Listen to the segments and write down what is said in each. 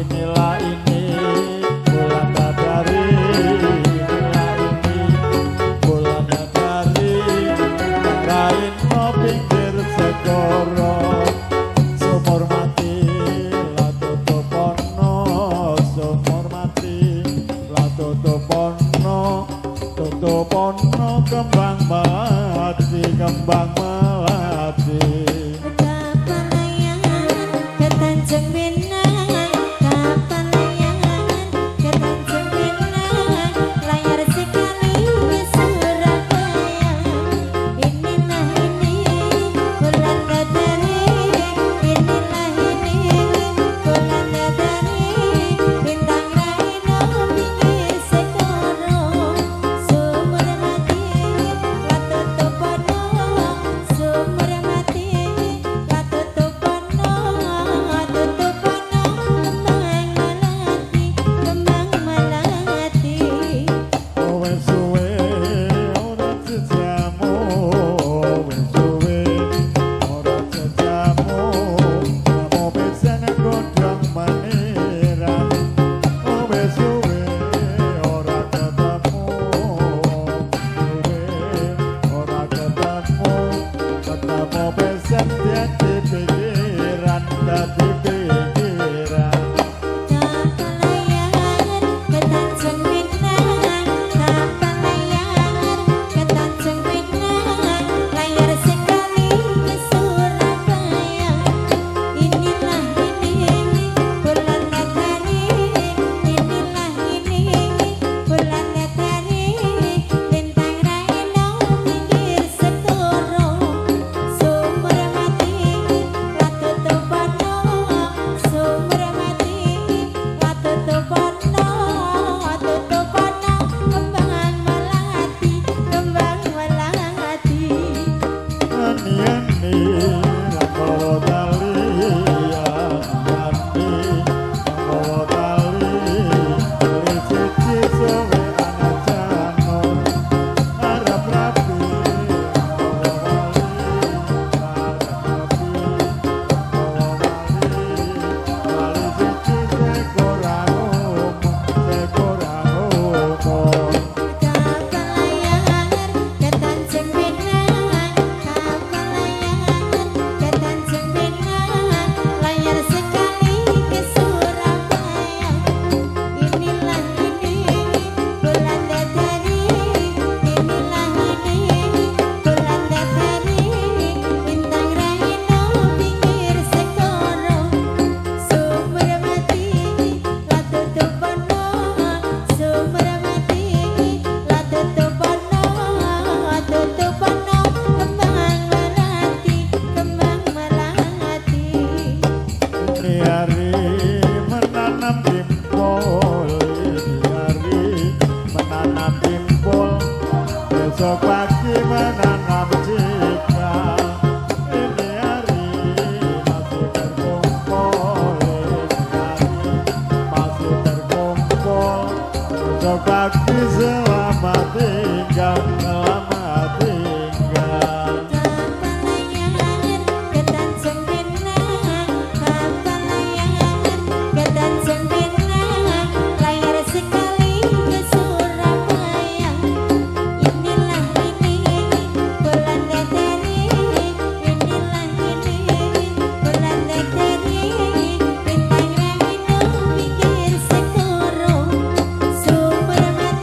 inilah ini bulan dari inilah ini bulan dari lain no pinggir segoro sumur mati lah tutup pono sumur mati lah tutup pono kembang melati kembang melati. Besok pagi menanam cikal. Ini hari masih berkumpul. Ini hari masih berkumpul. Besok pagi selamat tinggal, selamat tinggal. Sumber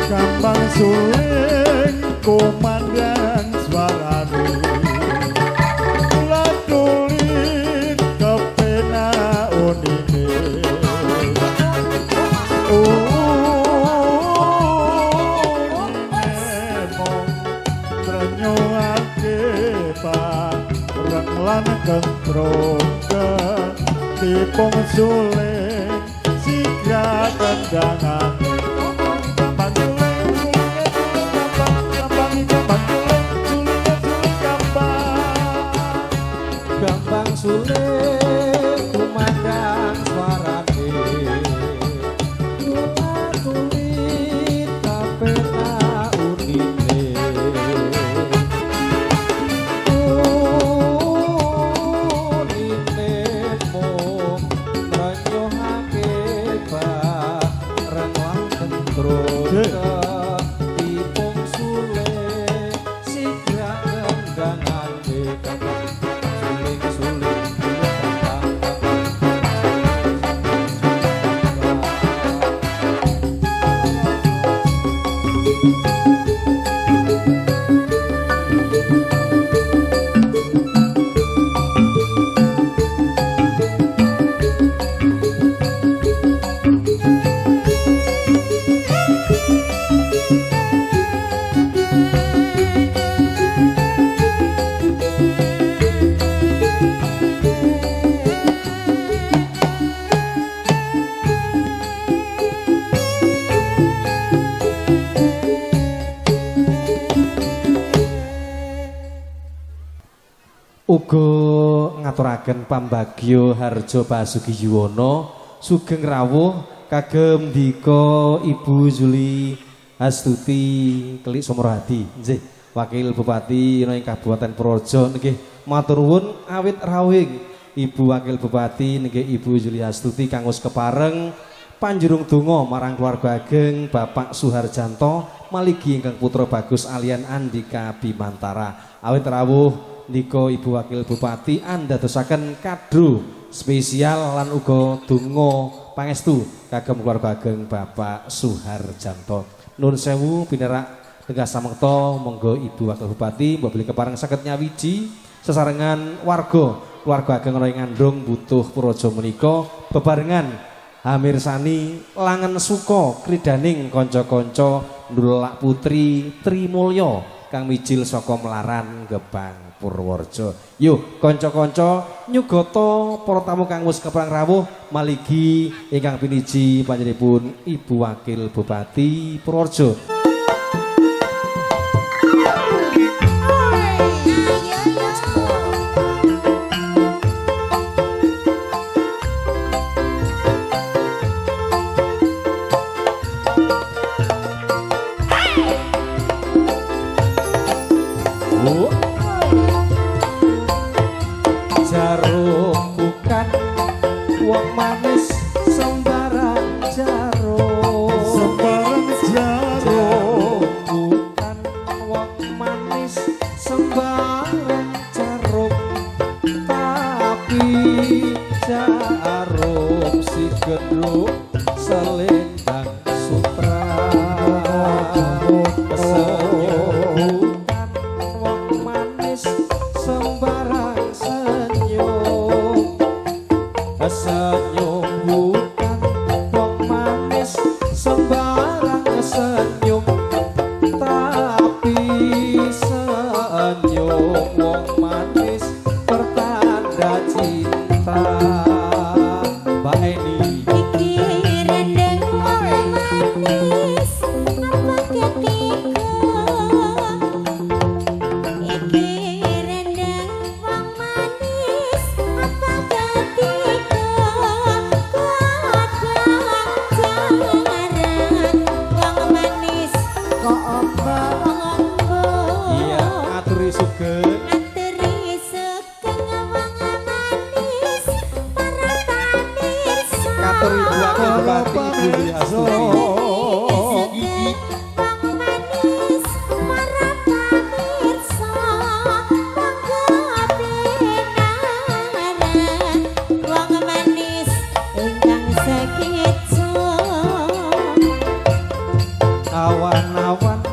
Gampang suling kumandang suaramu Latulin kepena unine Nemong trenyoake bareng lan kentrong Tipung suling sigra kendangan gampang sulit kumandang suarane Kula kulit tapena unine Unine mung nranyohake bareng lan kentrung Tipung sulit sigra kendangane uga ngaturaken pambagyo harjo Basuki Yuwono sugeng rawuh kagem dika Ibu Zuli Astuti Kelik Somorhadi nggih Wakil Bupati ing Kabupaten Purworejo nggih matur nuwun awit rawuhing Ibu Wakil Bupati nggih Ibu Zuli Astuti kanggus kepareng panjurung donga marang keluarga ageng Bapak Suharjanto maligi ingkang putra bagus alian Andika Bimantara awit rawuh Niko Ibu Wakil Bupati andadosaken kadro spesial lan uga donga pangestu kagem keluarga ageng Bapak Suharjanto. Nuwun sewu pinerak tengah samekta monggo Ibu Wakil Bupati mbok beli kepareng saged nyawiji sesarengan warga keluarga ageng ana ing Ngandung Butuh Purworejo menika bebarengan hamirsani langen suka kridaning kanca-kanca Nulak Putri Trimulya Kang Mijil saka Melaran Gebang Purworejo. Yuk kanca-kanca nyugata para tamu kang wis keprang rawuh maligi ingkang piniji panjenenganipun Ibu Wakil Bupati Purworejo. Jaruk bukan wong manis sembarang jaruk. Sembarang jaruk bukan wong manis sembarang jaruk, tapi jaruk si gedruk selendang sutra. Senyum bukan wong manis sembarang senyum. Senyum bukan wong manis sembarang senyum, tapi senyum wong manis pertanda cinta. Mbak Eni Iki rendeng wong manis apa ketika. Iki rendeng wong manis apa ketika. Kuat jarang wong manis kok ombo-ombo. iya aturi sugeng. Ateri sugeng wong manis para pamirsa. Katur Ibu Wakil Bupati Ibu Dwi Astuti. Awan-awan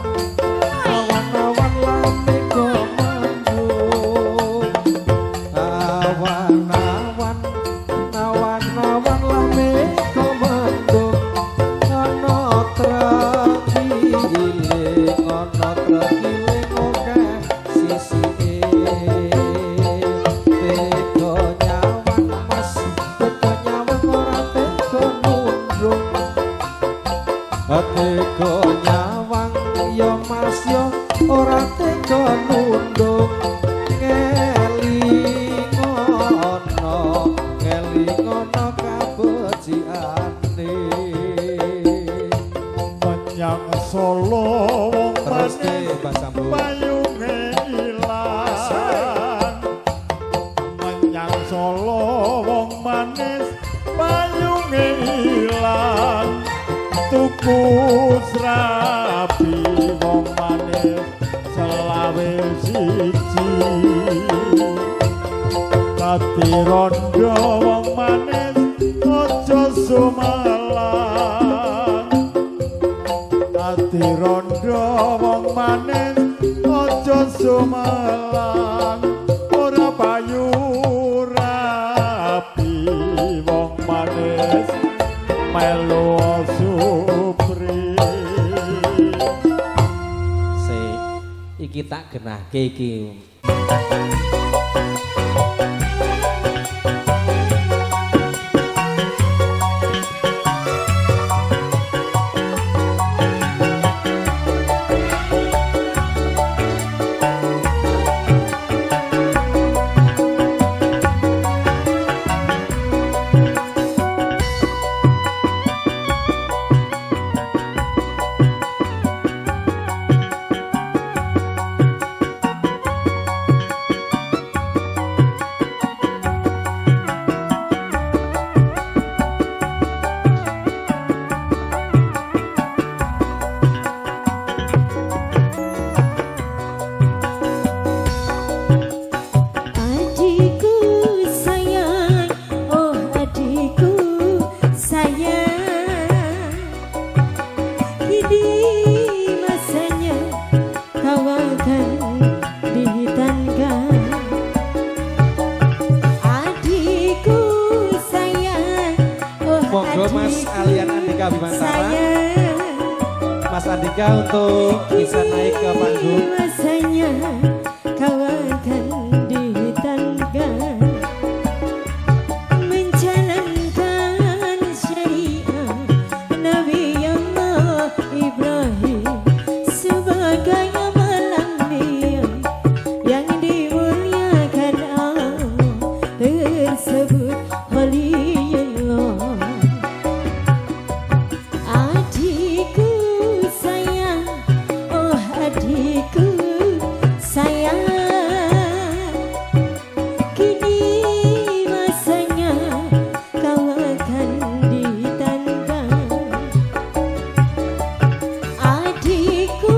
awan-awan lame komandung. Awan-awan awan-awan lame komandung. Ana tregiling oke sisike. Teko nyawan mas, teko nyawan ora teko nundung. Teko nyawang yo mas yo ora teko nundung. Ngelingono kabeciane. menyang Solo wong Terus manis ke Mbak Sambu. payunge ilang. Menyang Solo wong manis payunge ilang. Tuku srabi wong manis selawe siji. Dadi rondo wong manis aja sumalang. Dadi rondo wong manis aja sumalang. Ora payu rapi wong manis melu supri. Iki tak genahke iki. Mas Andika untuk bisa naik ke panggung. masanya kau akan ditangga menjalankan syariat Nabi Allah Ibrahim sebagai amal anbiya yang dimuliakan Allah tersebut Khalilullah. Adikku sayang, oh adikku sayang, kini masanya kau akan ditangga. Adikku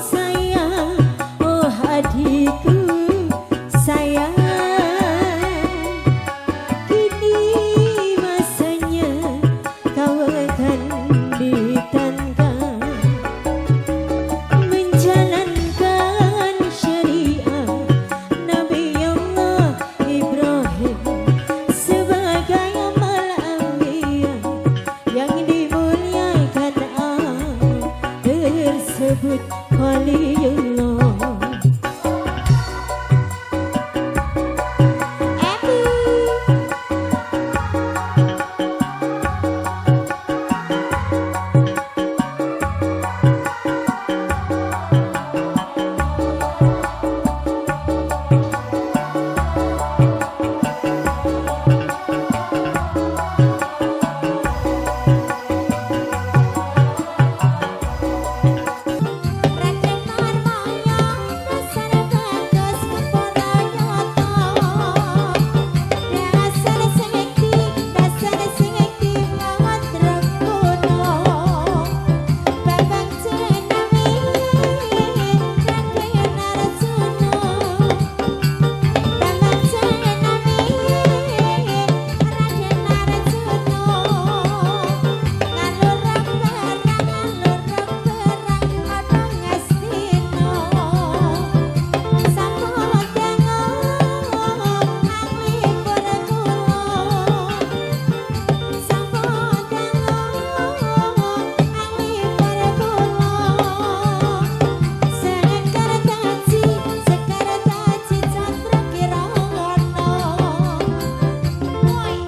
sayang, oh adikku sayang, kini masanya kau akan ditangga menjalankan syariat Nabi Allah Ibrahim sebagai amal anbiya yang dimuliakan Allah tersebut Khalilullah.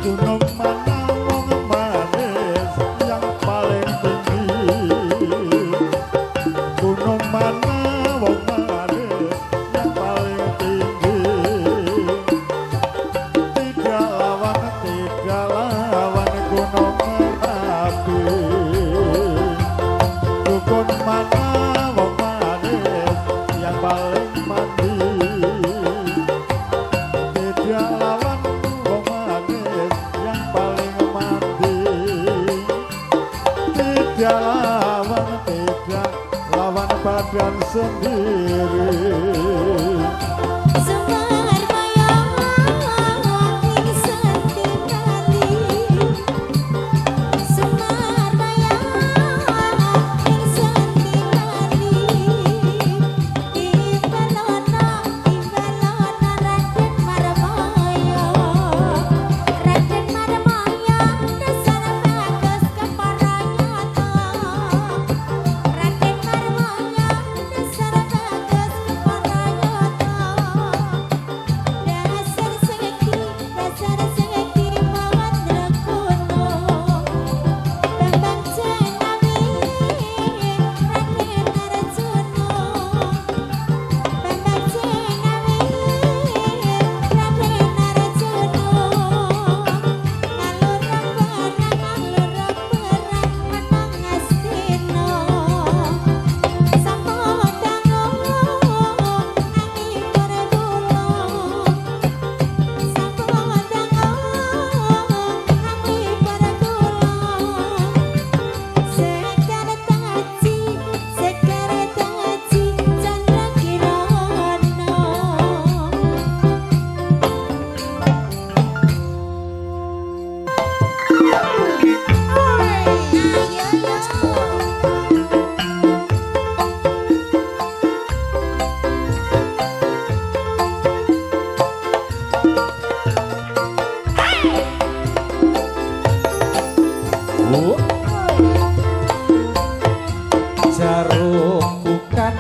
Gunung mana wong manis yang paling tinggi? Gunung mana wong manis yang paling tinggi? Tiga lawan gunung Merapi. Dukun mana wong manis yang paling mandi? Tiga lawan wong manis yang paling mandi. Tiga lawan badan sendiri. Semar mayang ing senti kali, semar mayang ing senti kali, ibalana Raden Marmaya, Raden Marmaya dasar bagus keparanyata, Raden Marmaya dasar bagus keparanyata, dasar sengeti banget rekono, Bambang Cenawi Raden Arjuna, Bambang Cenawi Raden Arjuna, ngalurang perang menang Astina, sampo tango angin bergula, sampo tango angin bergula, sekar taji candra kirana. Jaruk bukan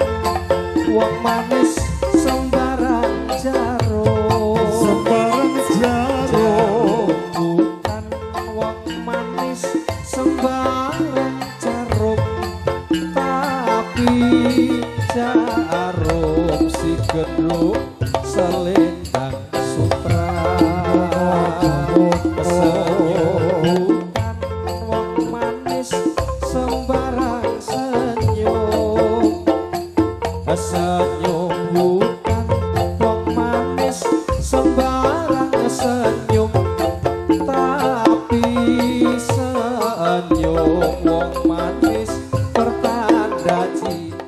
wong manis sembarang jarum sembarang jarum bukan wong manis sembarang jarum tapi jarum si gedung selendang sutra senyum bukan wong manis sembarang senyum senyum bukan wong manis sembarang senyum tapi senyum wong manis pertanda cinta.